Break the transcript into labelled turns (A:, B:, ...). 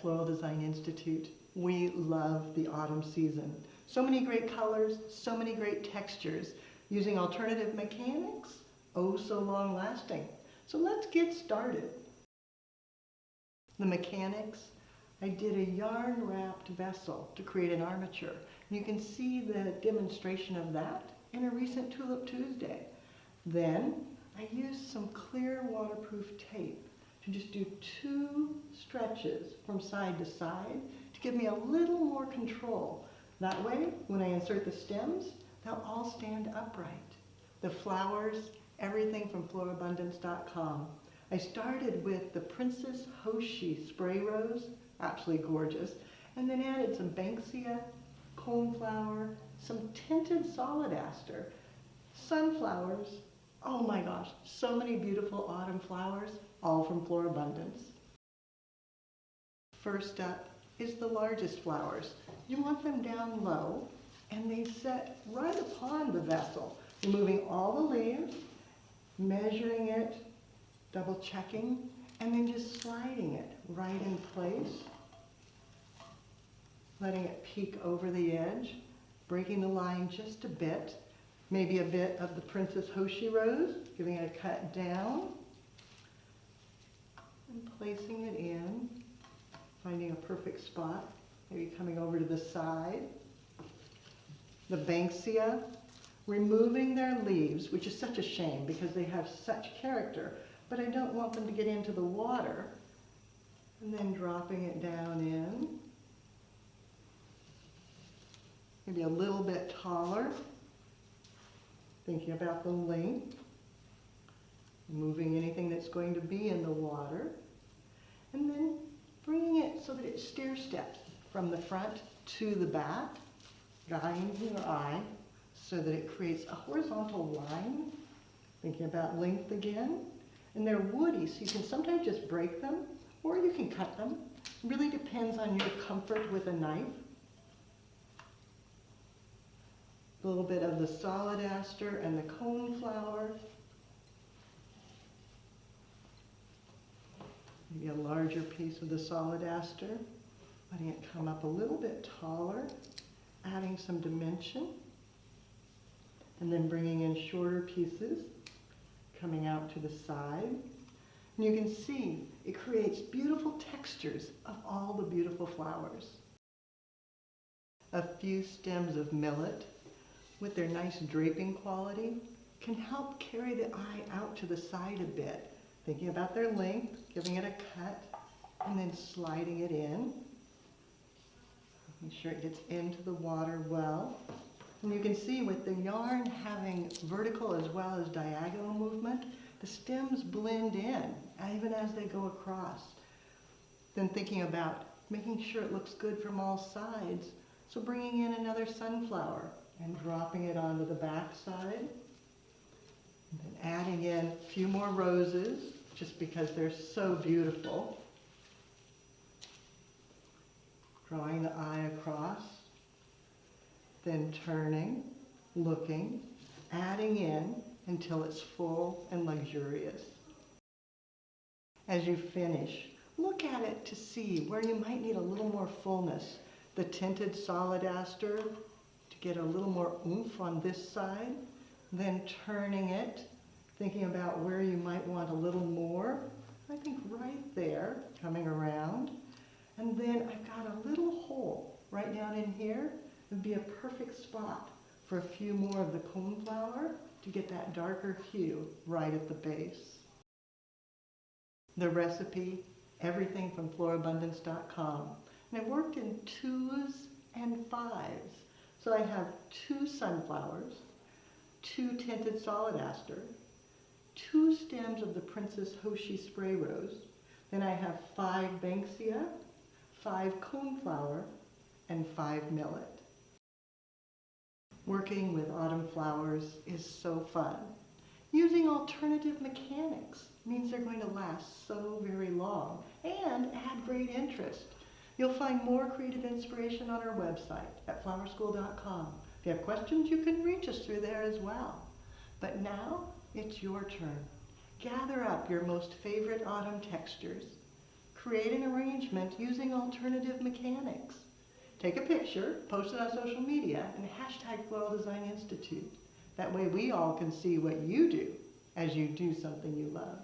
A: Floral Design Institute, we love the autumn season. So many great colors, so many great textures, using alternative mechanics, oh so long lasting. So let's get started. The mechanics, I did a yarn wrapped vessel to create an armature. And you can see the demonstration of that in a recent Tulip Tuesday. Then I used some clear waterproof tape to just do 2 stretches from side to side to give me a little more control. That way, when I insert the stems, they'll all stand upright. The flowers, everything from florabundance.com. I started with the Princess Hoshi spray rose, absolutely gorgeous, and then added some banksia, coneflower, some tinted solid aster, sunflowers. Oh my gosh, so many beautiful autumn flowers, all from Florabundance. First up is the largest flowers. You want them down low, and they set right upon the vessel, removing all the leaves, measuring it, double checking, and then just sliding it right in place, letting it peek over the edge, breaking the line just a bit, maybe a bit of the Princess Hoshi rose, giving it a cut down, and placing it in, finding a perfect spot, maybe coming over to the side. The banksia, removing their leaves, which is such a shame because they have such character, but I don't want them to get into the water, and then dropping it down in, maybe a little bit taller, thinking about the length, moving anything that's going to be in the water, and then bringing it so that it stair steps from the front to the back, guiding your eye so that it creates a horizontal line, thinking about length again. And they're woody, so you can sometimes just break them, or you can cut them. It really depends on your comfort with a knife. A little bit of the solid aster and the coneflower. Maybe a larger piece of the solid aster, letting it come up a little bit taller, adding some dimension, and then bringing in shorter pieces, coming out to the side. And you can see it creates beautiful textures of all the beautiful flowers. A few stems of millet, with their nice draping quality, can help carry the eye out to the side a bit, thinking about their length, giving it a cut, and then sliding it in. Making sure it gets into the water well. And you can see with the yarn having vertical as well as diagonal movement, the stems blend in, even as they go across. Then thinking about making sure it looks good from all sides, so bringing in another sunflower and dropping it onto the back side. And then adding in a few more roses, just because they're so beautiful. Drawing the eye across, then turning, looking, adding in until it's full and luxurious. As you finish, look at it to see where you might need a little more fullness. The tinted solid aster to get a little more oomph on this side, then turning it, thinking about where you might want a little more. I think right there, coming around. And then I've got a little hole right down in here. It would be a perfect spot for a few more of the coneflower to get that darker hue right at the base. The recipe, everything from florabundance.com. And I worked in 2s and 5s. So I have 2 sunflowers, 2 tinted solid aster, 2 stems of the Princess Hoshi spray rose. Then I have 5 banksia, 5 coneflower, and 5 millet. Working with autumn flowers is so fun. Using alternative mechanics means they're going to last so very long and add great interest. You'll find more creative inspiration on our website at flowerschool.com. If you have questions, you can reach us through there as well. But now, it's your turn. Gather up your most favorite autumn textures, create an arrangement using alternative mechanics. Take a picture, post it on social media, and hashtag Floral Design Institute. That way we all can see what you do as you do something you love.